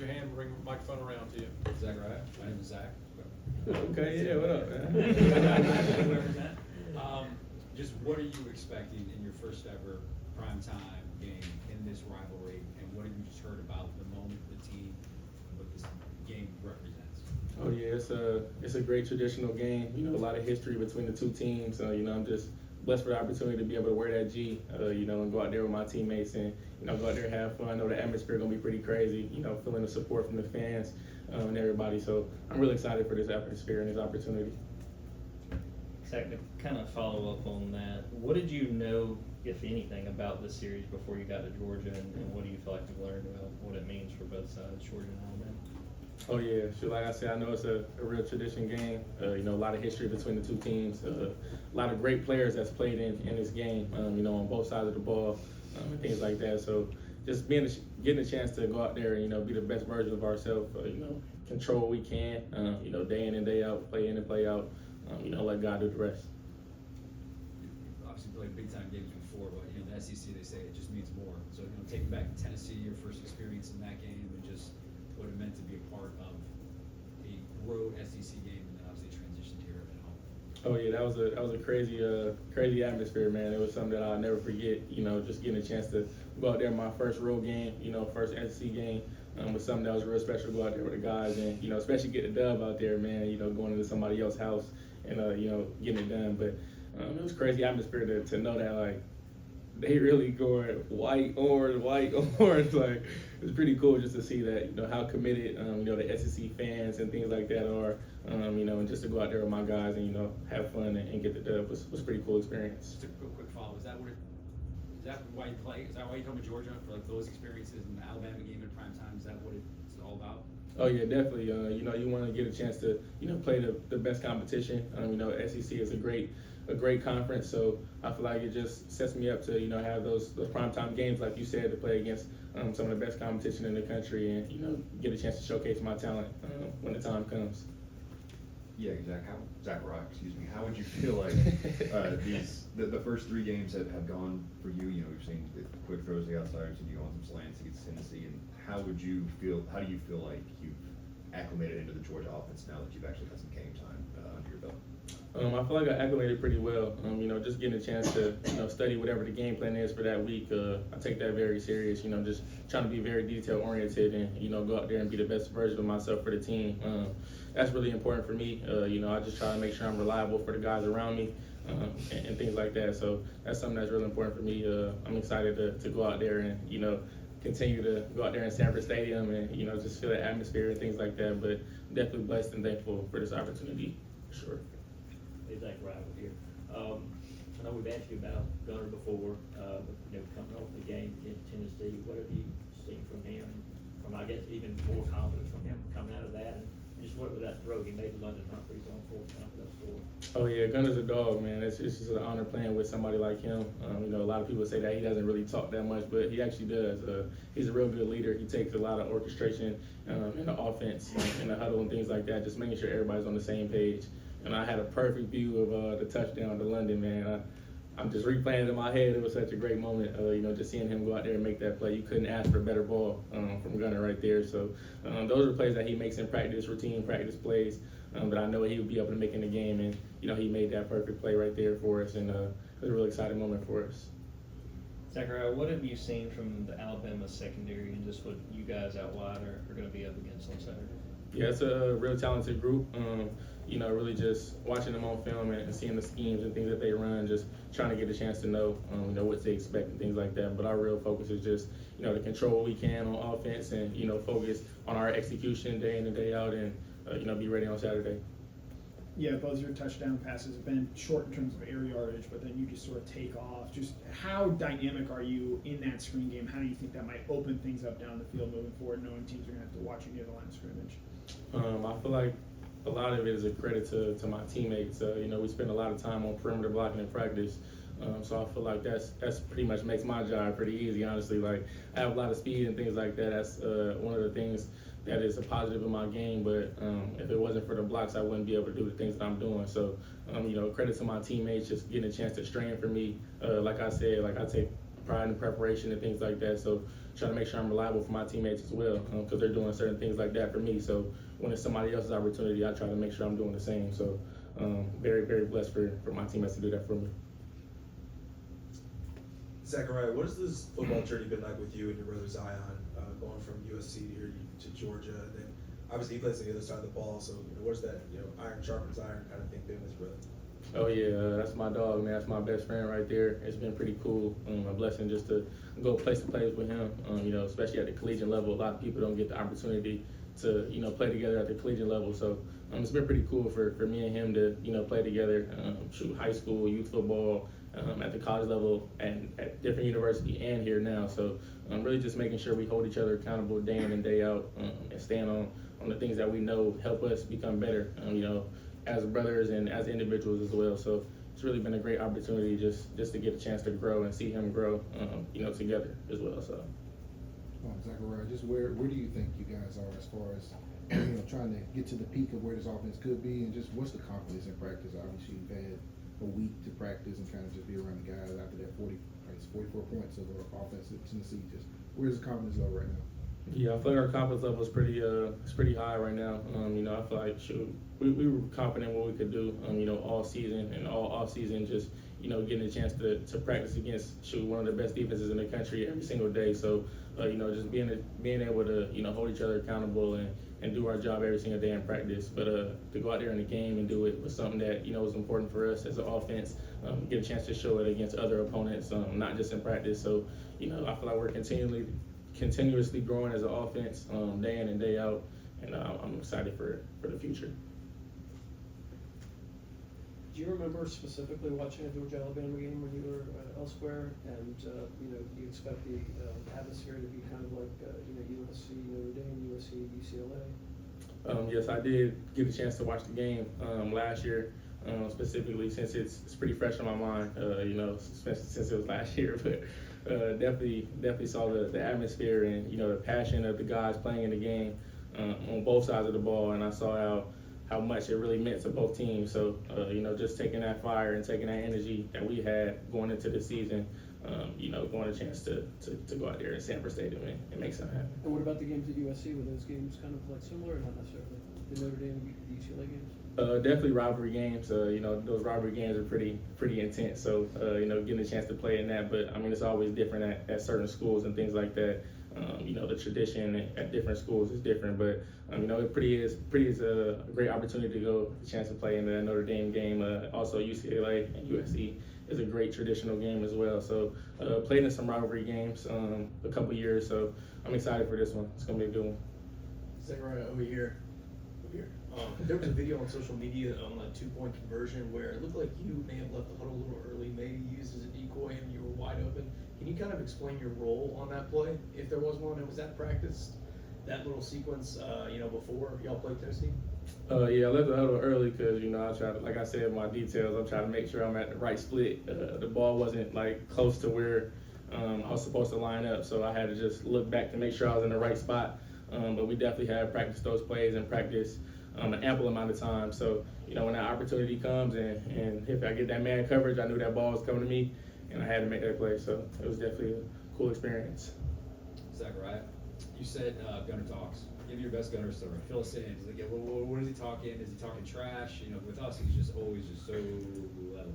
your hand, bring the microphone around to you. Zachariah, my name is Zach. Okay, yeah, what up, man? Just what are you expecting in your first ever primetime game in this rivalry, and what have you just heard about the moment, the team, and what this game represents? Oh yeah, it's a great traditional game. You know, a lot of history between the two teams. You know, I'm just blessed for the opportunity to be able to wear that G. You know, and go out there with my teammates and go out there and have fun. I know the atmosphere gonna be pretty crazy. You know, feeling the support from the fans and everybody. So I'm really excited for this atmosphere and this opportunity. Zach, to kind of follow up on that, what did you know, if anything, about this series before you got to Georgia, and what do you feel like you learned about what it means for both sides, Georgia and Alabama? Oh yeah, sure. Like I said, I know it's a real tradition game. You know, a lot of history between the two teams. A lot of great players that's played in this game. You know, on both sides of the ball and things like that. So just getting a chance to go out there and be the best version of ourselves. Control what we can. Day in and day out, play in and play out. Let God do the rest. You've obviously played big time games before, but the SEC, they say it just means more. So taking back to Tennessee, your first experience in that game, and just what it meant to be a part of a road SEC game, and then obviously transitioned here at home. Oh yeah, that was a crazy atmosphere, man. It was something that I'll never forget. Just getting a chance to go out there, my first road game, first SEC game, was something that was real special to go out there with the guys, and especially get the dub out there, man. Going into somebody else's house and getting it done. But it was crazy atmosphere to know that like they really going white, orange. Like it's pretty cool just to see that how committed the SEC fans and things like that are. And just to go out there with my guys and have fun and get the dub was a pretty cool experience. Just a quick follow. Is that why you play? Is that why you come to Georgia for like those experiences in the Alabama game in prime time? Is that what it's all about? Oh yeah, definitely. You want to get a chance to play the best competition. SEC is a great conference, so I feel like it just sets me up to have those primetime games like you said, to play against some of the best competition in the country and get a chance to showcase my talent when the time comes. Yeah, Zachariah, excuse me. How would you feel like the first three games that have gone for you? We've seen the quick throws to the outside, we've seen you go on some slants against Tennessee, and how do you feel like you've acclimated into the Georgia offense now that you've actually had some game time under your belt? I feel like I acclimated pretty well. Just getting a chance to study whatever the game plan is for that week. I take that very serious. Just trying to be very detail oriented and go out there and be the best version of myself for the team. That's really important for me. I just try to make sure I'm reliable for the guys around me and things like that. So that's something that's really important for me. I'm excited to go out there and continue to go out there in Sanford Stadium and just feel the atmosphere and things like that. But definitely blessed and thankful for this opportunity, for sure. Hey, Zachariah here. I know we've asked you about Gunner before, coming off the game against Tennessee. What have you seen from him? From, I guess, even more confidence from him coming out of that, and just what was that throw he made to London Humphreys on fourth down for that score? Oh yeah, Gunner's a dog, man. It's just an honor playing with somebody like him. A lot of people say that he doesn't really talk that much, but he actually does. He's a real good leader. He takes a lot of orchestration in the offense, in the huddle and things like that, just making sure everybody's on the same page. And I had a perfect view of the touchdown to London, man. I'm just replaying it in my head. It was such a great moment, just seeing him go out there and make that play. You couldn't ask for a better ball from Gunner right there. So those are plays that he makes in practice, routine practice plays, that I know he would be able to make in the game. And, he made that perfect play right there for us. And it was a really exciting moment for us. Zachariah, what have you seen from the Alabama secondary and just what you guys out wide are going to be up against on Saturday? Yeah, it's a real talented group. Really just watching them on film and seeing the schemes and things that they run, just trying to get a chance to know what to expect and things like that. But our real focus is just, to control what we can on offense and, focus on our execution day in and day out and, be ready on Saturday. Yeah, both your touchdown passes have been short in terms of air yardage, but then you just sort of take off. Just how dynamic are you in that screen game? How do you think that might open things up down the field moving forward, knowing teams are going to have to watch you near the line of scrimmage? I feel like a lot of it is a credit to my teammates. We spend a lot of time on perimeter blocking in practice. So I feel like that's pretty much makes my job pretty easy, honestly. Like, I have a lot of speed and things like that. That's one of the things that is a positive in my game. But if it wasn't for the blocks, I wouldn't be able to do the things that I'm doing. So, credit to my teammates just getting a chance to strain for me. Like I said, I take pride in preparation and things like that. So, try to make sure I'm reliable for my teammates as well, because they're doing certain things like that for me. So when it's somebody else's opportunity, I try to make sure I'm doing the same. So very, very blessed for my teammates to do that for me. Zachariah, what has this football journey been like with you and your brother Zion, going from USC here to Georgia, and then obviously he plays on the other side of the ball, so what's that, iron sharpens iron kind of thing been with his brother? Oh yeah, that's my dog, man. That's my best friend right there. It's been pretty cool. A blessing just to go place to place with him. Especially at the collegiate level, a lot of people don't get the opportunity to play together at the collegiate level. So it's been pretty cool for me and him to play together, shoot high school, youth football, at the college level, and at different university and here now. So really just making sure we hold each other accountable day in and day out, and stand on the things that we know help us become better. As brothers and as individuals as well. So it's really been a great opportunity just to get a chance to grow and see him grow, together as well. So. Zachariah, just where do you think you guys are as far as trying to get to the peak of where this offense could be, and just what's the confidence in practice? Obviously, you've had a week to practice and kind of just be around the guys after that 44 points of offense at Tennessee. Just where's the confidence level right now? Yeah, I feel like our confidence level is pretty high right now. I feel like we were confident what we could do, all season and all off season, just getting a chance to practice against one of the best defenses in the country every single day. So just being able to hold each other accountable and do our job every single day in practice. But to go out there in the game and do it was something that was important for us as an offense. Get a chance to show it against other opponents, not just in practice. So I feel like we're continuously growing as an offense, day in and day out, and I'm excited for the future. Do you remember specifically watching a Georgia-Alabama game when you were elsewhere, and do you expect the atmosphere to be kind of like USC, Notre Dame, USC, UCLA? Yes, I did get a chance to watch the game last year, specifically since it's pretty fresh on my mind, especially since it was last year, but definitely saw the atmosphere and the passion of the guys playing in the game on both sides of the ball, and I saw how much it really meant to both teams. So just taking that fire and taking that energy that we had going into the season, going a chance to go out there in Sanford Stadium and make something happen. And what about the games at USC? Were those games kind of like similar, or not necessarily? The Notre Dame, UCLA games? Definitely rivalry games. Those rivalry games are pretty intense. So getting a chance to play in that, but it's always different at certain schools and things like that. The tradition at different schools is different, but it is a great opportunity to go a chance to play in the Notre Dame game. Also UCLA and USC is a great traditional game as well. So played in some rivalry games a couple years. So I'm excited for this one. It's gonna be a good one. Zachariah, over here. There was a video on social media on a 2-point conversion where it looked like you may have left the huddle a little early, maybe used as a decoy, and you were wide open. Can you kind of explain your role on that play, if there was one, and was that practiced, that little sequence, before y'all played Tennessee? Yeah, I left the huddle early because I try to, like I said in my details, I'm trying to make sure I'm at the right split. The ball wasn't close to where I was supposed to line up, so I had to just look back to make sure I was in the right spot. But we definitely have practiced those plays and practiced an ample amount of time. So when that opportunity comes and if I get that man coverage, I knew that ball was coming to me, and I had to make that play. So it was definitely a cool experience. Zachariah, you said Gunner talks. Give your best Gunner story. Fill us in. He's like, yeah, what is he talking? Is he talking trash? With us, he's just always so level.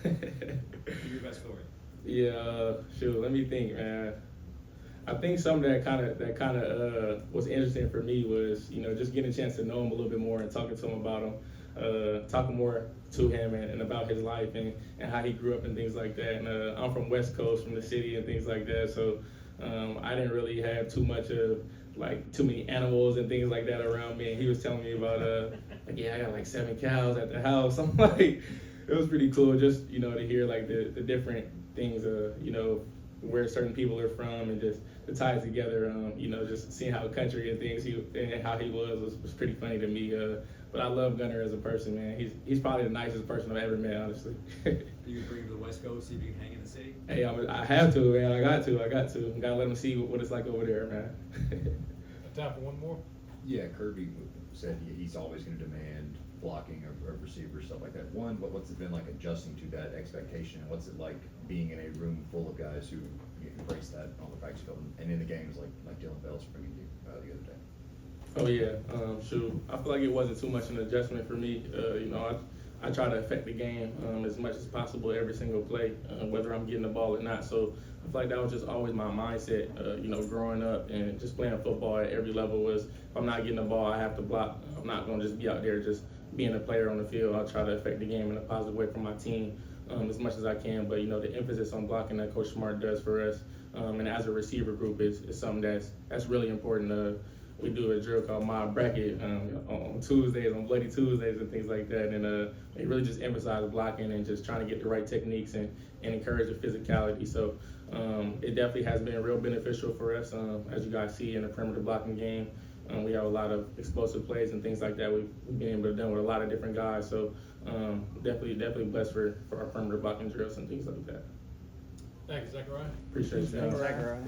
Give your best story. Yeah, shoot. Let me think, man. I think something that kind of was interesting for me was just getting a chance to know him a little bit more and talking to him about him, talking more to him and about his life and how he grew up and things like that. And I'm from West Coast, from the city and things like that, so I didn't really have too much of too many animals and things like that around me. And he was telling me about yeah, I got 7 cows at the house. I'm like, it was pretty cool just to hear the different things where certain people are from and just the ties together. Just seeing how country and things and how he was pretty funny to me. But I love Gunner as a person, man. He's probably the nicest person I've ever met, honestly. You bring him to the West Coast, see if you can hang in the city? Hey, I have to, man. I got to. Gotta let him see what it's like over there, man. Time for one more. Yeah, Kirby said he's always going to demand blocking of receivers, stuff like that. What's it been like adjusting to that expectation? What's it like being in a room full of guys who embrace that on the practice field and in the games like Dylan Bell's bringing you the other day? Oh yeah, shoot. I feel like it wasn't too much an adjustment for me. I try to affect the game as much as possible every single play, whether I'm getting the ball or not. So I feel like that was just always my mindset. Growing up and just playing football at every level was if I'm not getting the ball, I have to block. I'm not gonna just be out there just being a player on the field. I'll try to affect the game in a positive way for my team as much as I can. But the emphasis on blocking that Coach Smart does for us, and as a receiver group is something that's really important. We do a drill called Mob Bracket on Tuesdays, on Bloody Tuesdays and things like that. And it really just emphasizes blocking and just trying to get the right techniques and encourage the physicality. So it definitely has been real beneficial for us. As you guys see in the perimeter blocking game, we have a lot of explosive plays and things like that we've been able to do with a lot of different guys. So definitely blessed for our perimeter blocking drills and things like that. Thank you, Zachariah. Appreciate you guys. Zachariah.